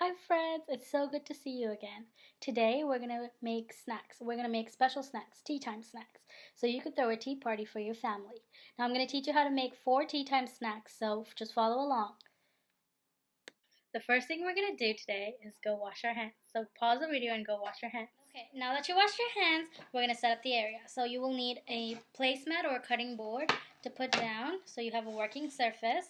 Hi friends, it's so good to see you again. Today we're going to make snacks. We're going to make special snacks, tea time snacks. So you could throw a tea party for your family. Now I'm going to teach you how to make 4 tea time snacks, so just follow along. The first thing we're going to do today is go wash our hands. So pause the video and go wash your hands. Okay, now that you washed your hands, we're going to set up the area. So you will need a placemat or a cutting board to put down so you have a working surface.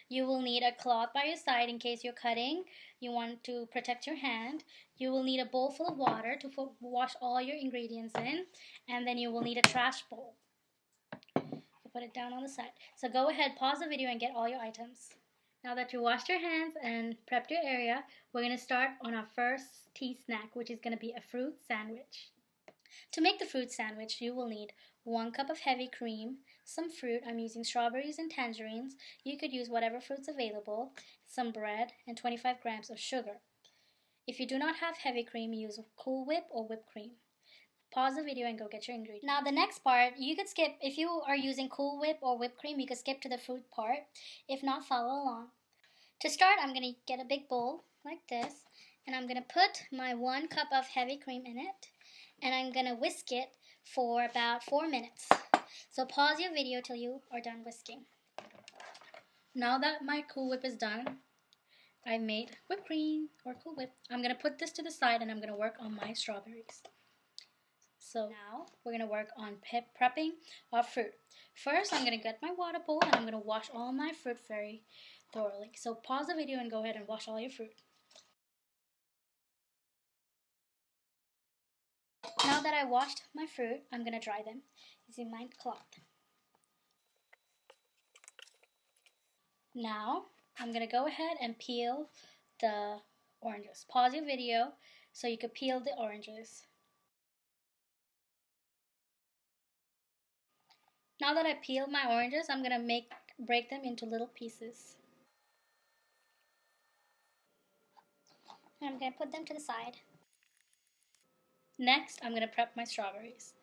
You will need a cloth by your side in case you're cutting. You want to protect your hand. You will need a bowl full of water to wash all your ingredients in. And then you will need a trash bowl to put it down on the side. So go ahead, pause the video and get all your items. Now that you washed your hands and prepped your area, we're going to start on our first tea snack, which is going to be a fruit sandwich. To make the fruit sandwich, you will need 1 cup of heavy cream, some fruit, I'm using strawberries and tangerines, you could use whatever fruit's available, some bread, and 25 grams of sugar. If you do not have heavy cream, use Cool Whip or whipped cream. Pause the video and go get your ingredients. Now the next part, you could skip, if you are using Cool Whip or whipped cream, you could skip to the fruit part. If not, follow along. To start, I'm going to get a big bowl like this, and I'm going to put my 1 cup of heavy cream in it, and I'm going to whisk it for about 4 minutes. So pause your video till you are done whisking. Now that my Cool Whip is done, I made whipped cream or Cool Whip. I'm going to put this to the side and I'm going to work on my strawberries. So now we're going to work on prepping our fruit. First, I'm going to get my water bowl and I'm going to wash all my fruit very thoroughly. So pause the video and go ahead and wash all your fruit. Now that I washed my fruit, I'm going to dry them using my cloth. Now, I'm going to go ahead and peel the oranges. Pause your video so you can peel the oranges. Now that I peeled my oranges, I'm going to break them into little pieces. And I'm going to put them to the side. Next, I'm going to prep my strawberries.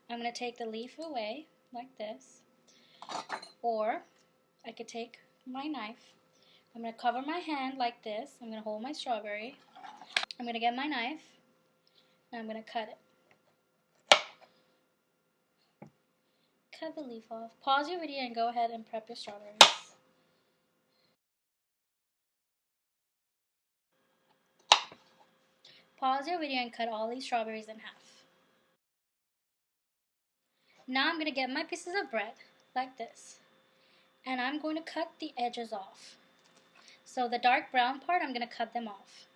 I'm going to take the leaf away like this, or I could take my knife. I'm going to cover my hand like this. I'm going to hold my strawberry. I'm going to get my knife, and I'm going to cut it. Cut the leaf off. Pause your video and go ahead and prep your strawberries. Pause your video and cut all these strawberries in half. Now I'm going to get my pieces of bread like this, and I'm going to cut the edges off. So the dark brown part, I'm going to cut them off.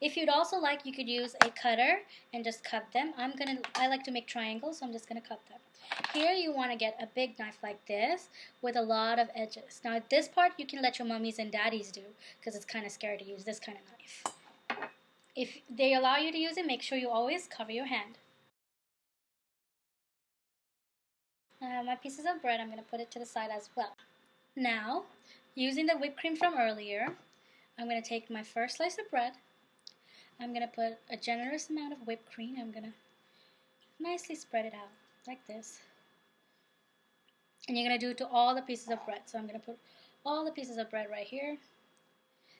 If you'd also like, you could use a cutter and just cut them. I like to make triangles, so I'm just going to cut them. Here you want to get a big knife like this with a lot of edges. Now this part you can let your mummies and daddies do because it's kind of scary to use this kind of knife. If they allow you to use it, make sure you always cover your hand. I have my pieces of bread. I'm going to put it to the side as well. Now, using the whipped cream from earlier, I'm going to take my first slice of bread. I'm going to put a generous amount of whipped cream. I'm going to nicely spread it out like this. And you're going to do it to all the pieces of bread. So I'm going to put all the pieces of bread right here.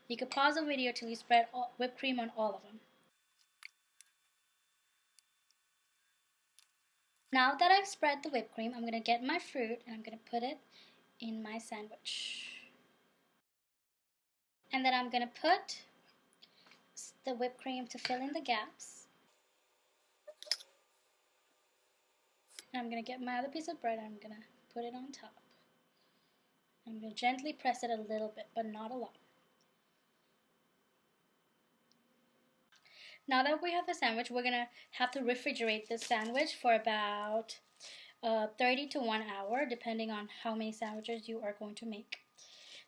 You can pause the video till you spread whipped cream on all of them. Now that I've spread the whipped cream, I'm going to get my fruit and I'm going to put it in my sandwich. And then I'm going to put the whipped cream to fill in the gaps. And I'm going to get my other piece of bread and I'm going to put it on top. I'm going to gently press it a little bit, but not a lot. Now that we have the sandwich, we're going to have to refrigerate this sandwich for about 30 to 1 hour, depending on how many sandwiches you are going to make.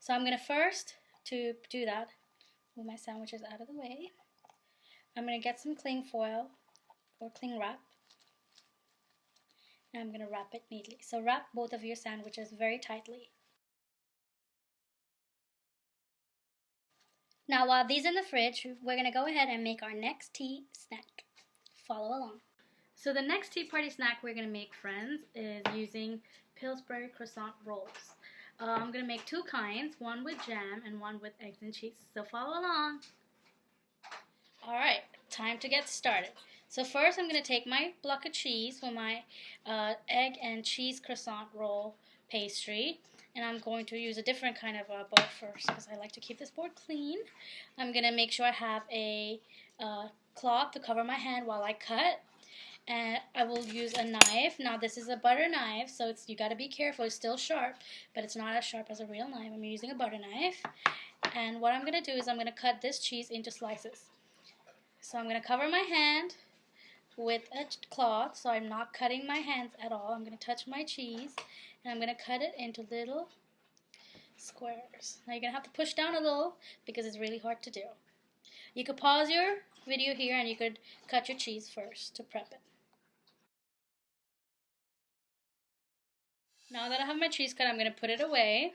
So I'm going to first, to do that, move my sandwiches out of the way. I'm going to get some cling foil or cling wrap. And I'm going to wrap it neatly. So wrap both of your sandwiches very tightly. Now while these are in the fridge, we're going to go ahead and make our next tea snack. Follow along. So the next tea party snack we're going to make, friends, is using Pillsbury croissant rolls. I'm going to make 2 kinds, one with jam and one with eggs and cheese. So follow along. time to get started. So first I'm going to take my block of cheese for my egg and cheese croissant roll pastry. And I'm going to use a different kind of board first because I like to keep this board clean. I'm going to make sure I have a cloth to cover my hand while I cut. And I will use a knife. Now this is a butter knife, so you got to be careful. It's still sharp, but it's not as sharp as a real knife. I'm using a butter knife. And what I'm going to do is I'm going to cut this cheese into slices. So I'm going to cover my hand with a cloth so I'm not cutting my hands at all. I'm going to touch my cheese and I'm going to cut it into little squares. Now you're going to have to push down a little because it's really hard to do. You could pause your video here and you could cut your cheese first to prep it. Now that I have my cheese cut, I'm going to put it away.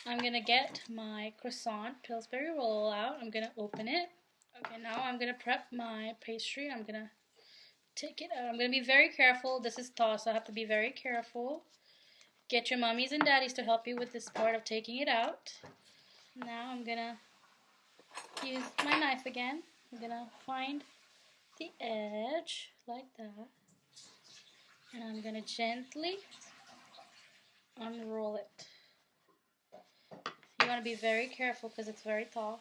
I'm going to get my croissant Pillsbury roll out. I'm going to open it. Okay, now I'm going to prep my pastry. I'm going to take it out. I'm going to be very careful. This is tall, so I have to be very careful. Get your mummies and daddies to help you with this part of taking it out. Now I'm going to use my knife again. I'm going to find the edge like that. And I'm going to gently unroll it. You want to be very careful because it's very tall.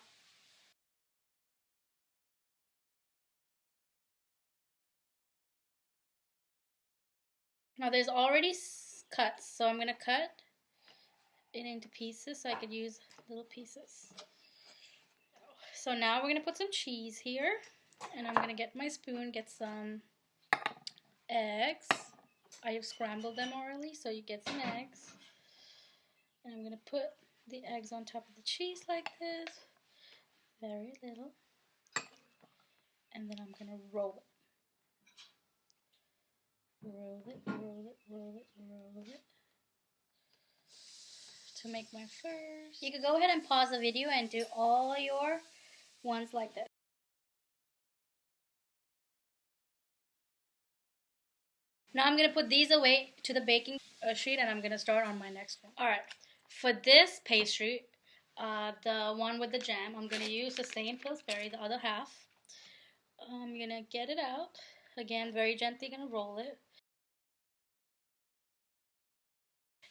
Now there's already cuts, so I'm going to cut it into pieces so I could use little pieces. So now we're going to put some cheese here, and I'm going to get my spoon, get some eggs. I have scrambled them already, so you get some eggs. And I'm going to put the eggs on top of the cheese like this, very little. And then I'm going to roll it. Roll it, roll it, roll it, roll it. To make my first. You could go ahead and pause the video and do all your ones like this. Now I'm going to put these away to the baking sheet and I'm going to start on my next one. Alright, for this pastry, the one with the jam, I'm going to use the same Pillsbury, the other half. I'm going to get it out. Again, very gently going to roll it.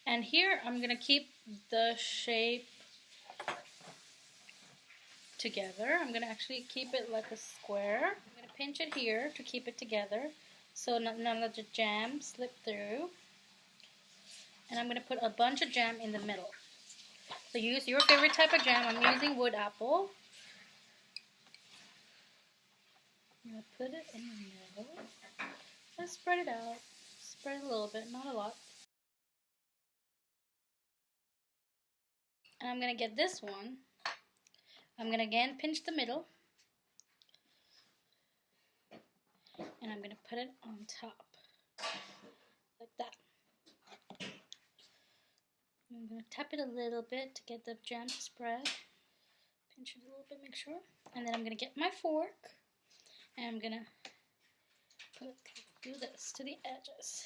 And here I'm going to keep the shape together. I'm going to actually keep it like a square. I'm going to pinch it here to keep it together so none of the jam slip through. And I'm going to put a bunch of jam in the middle. So use your favorite type of jam. I'm using wood apple. I'm going to put it in the middle. Just spread it out. Spread it a little bit, not a lot. And I'm going to get this one. I'm going to again pinch the middle. And I'm going to put it on top. Like that. I'm going to tap it a little bit to get the jam to spread. Pinch it a little bit, make sure. And then I'm going to get my fork. And I'm going to do this to the edges.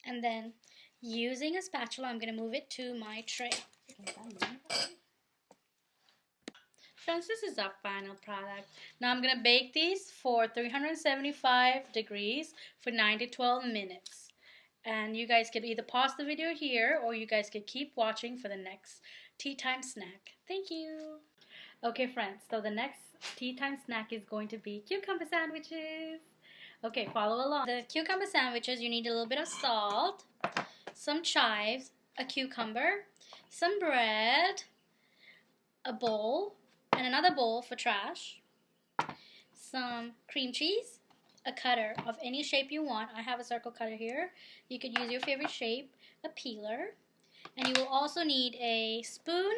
And then, using a spatula, I'm going to move it to my tray. Since this is our final product, now I'm going to bake these for 375 degrees for 9 to 12 minutes. And you guys could either pause the video here or you guys could keep watching for the next tea time snack. Thank you. Okay friends, so the next tea time snack is going to be cucumber sandwiches. Okay, follow along. The cucumber sandwiches, you need a little bit of salt, some chives, a cucumber, some bread, a bowl, and another bowl for trash, some cream cheese, a cutter of any shape you want. I have a circle cutter here. You could use your favorite shape, a peeler, and you will also need a spoon.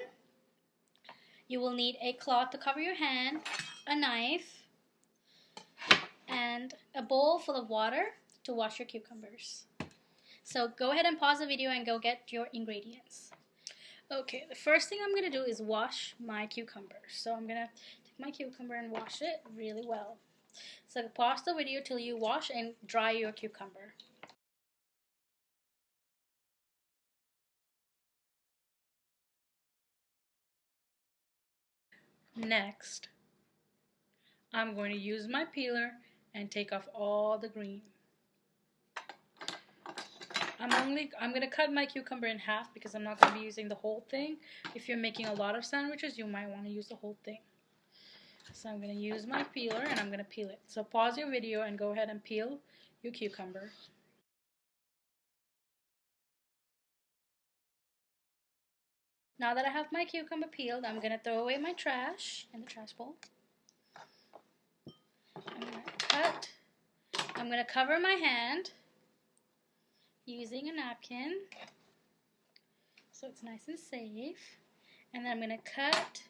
You will need a cloth to cover your hand, a knife, and a bowl full of water to wash your cucumbers. So go ahead and pause the video and go get your ingredients. Okay, the first thing I'm going to do is wash my cucumbers. So I'm going to take my cucumber and wash it really well. So pause the video till you wash and dry your cucumber. Next, I'm going to use my peeler and take off all the green. I'm going to cut my cucumber in half because I'm not going to be using the whole thing. If you're making a lot of sandwiches, you might want to use the whole thing. So I'm going to use my peeler and I'm going to peel it. So pause your video and go ahead and peel your cucumber. Now that I have my cucumber peeled, I'm going to throw away my trash in the trash bowl. I'm going to cut. I'm going to cover my hand using a napkin so it's nice and safe. And then I'm going to cut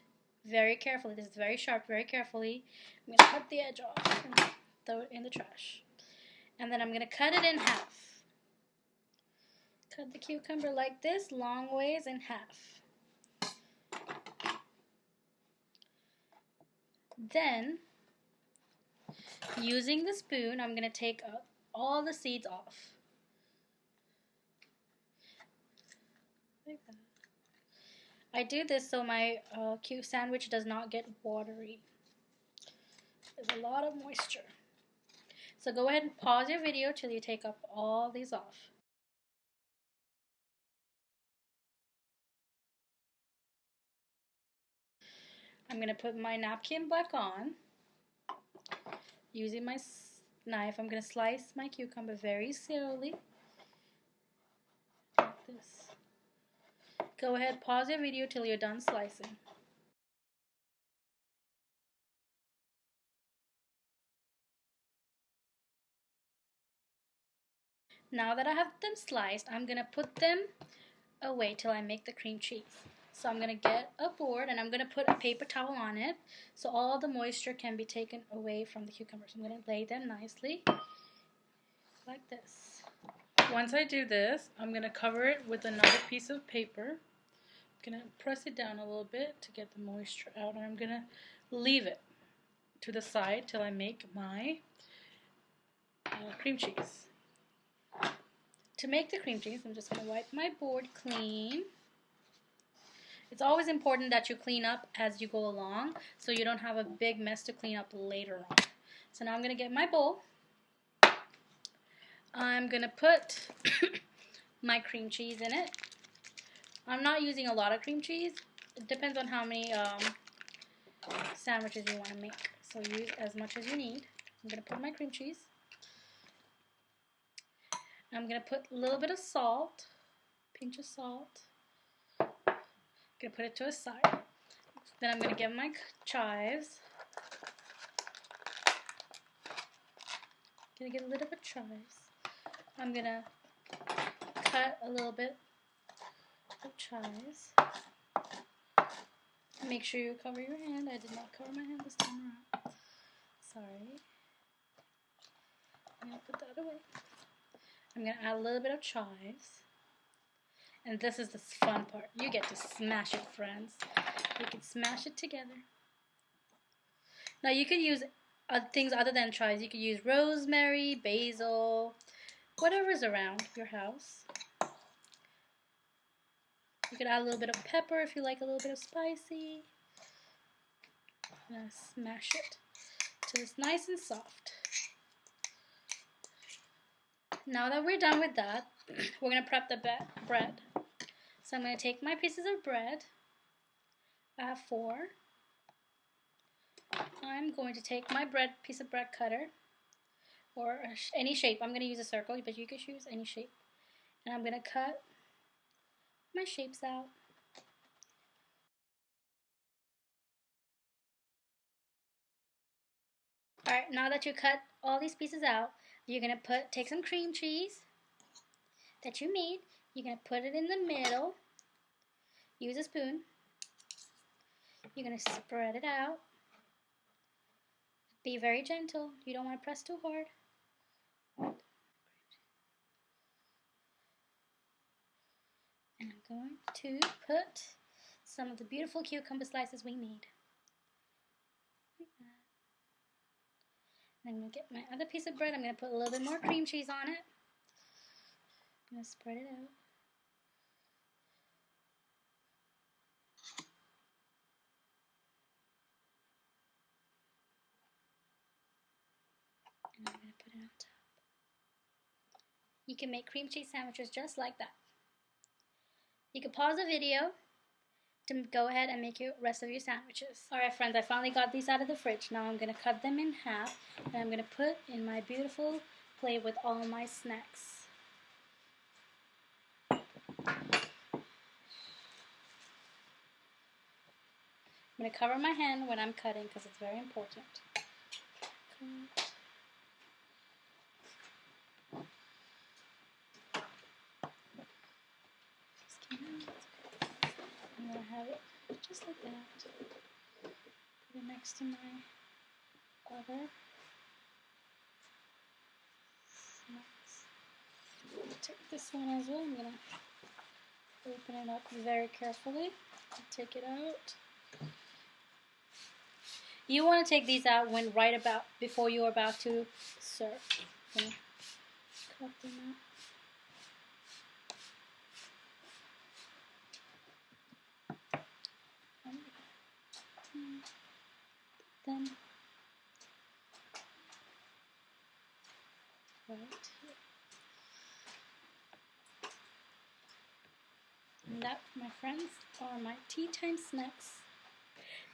very carefully. This is very sharp, very carefully. I'm going to cut the edge off and throw it in the trash. And then I'm going to cut it in half. Cut the cucumber like this, long ways in half. Then, using the spoon, I'm going to take all the seeds off. Like that. I do this so my sandwich does not get watery. There's a lot of moisture. So go ahead and pause your video till you take up all these off. I'm going to put my napkin back on. Using my knife, I'm going to slice my cucumber very slowly. Like this. Go ahead, pause your video till you're done slicing. Now that I have them sliced, I'm going to put them away till I make the cream cheese. So I'm going to get a board and I'm going to put a paper towel on it so all the moisture can be taken away from the cucumbers. I'm going to lay them nicely like this. Once I do this, I'm going to cover it with another piece of paper. I'm going to press it down a little bit to get the moisture out, and I'm going to leave it to the side till I make my cream cheese. To make the cream cheese, I'm just going to wipe my board clean. It's always important that you clean up as you go along so you don't have a big mess to clean up later on. So now I'm going to get my bowl. I'm going to put my cream cheese in it. I'm not using a lot of cream cheese. It depends on how many sandwiches you want to make. So use as much as you need. I'm going to put my cream cheese. I'm going to put a little bit of salt, pinch of salt. I'm going to put it to a side. Then I'm going to get my chives. I'm going to get a little bit of chives. I'm going to cut a little bit of chives. Make sure you cover your hand. I did not cover my hand this time around. Sorry. I'm going to put that away. I'm going to add a little bit of chives. And this is the fun part. You get to smash it, friends. You can smash it together. Now you could use things other than chives. You could use rosemary, basil, whatever's around your house. You could add a little bit of pepper if you like a little bit of spicy. I'm going to smash it till it's nice and soft. Now that we're done with that, we're going to prep the bread. So I'm going to take my pieces of bread. I have 4. I'm going to take my piece of bread cutter, or any shape. I'm going to use a circle, but you could use any shape. And I'm going to cut my shapes out. Alright, now that you cut all these pieces out, you're going to take some cream cheese that you made. You're going to put it in the middle. Use a spoon. You're going to spread it out. Be very gentle. You don't want to press too hard. And I'm going to put some of the beautiful cucumber slices we made. Like that. And I'm going to get my other piece of bread. I'm going to put a little bit more cream cheese on it. I'm going to spread it out. you can make cream cheese sandwiches just like that. You can pause the video to go ahead and make your rest of your sandwiches. Alright friends, I finally got these out of the fridge. Now I'm going to cut them in half and I'm going to put in my beautiful plate with all my snacks. I'm going to cover my hand when I'm cutting because it's very important. I'm going to have it just like that. Put it next to my other snacks. Take this one as well. I'm going to open it up very carefully. Take it out. You want to take these out when right about before you're about to serve. I'm going to cut them out. Them right here. And that, my friends, are my tea time snacks.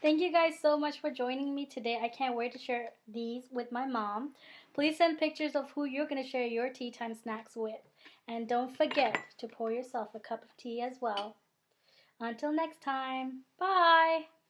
Thank you guys so much for joining me today. I can't wait to share these with my mom. Please send pictures of who you're going to share your tea time snacks with. And don't forget to pour yourself a cup of tea as well. Until next time, bye!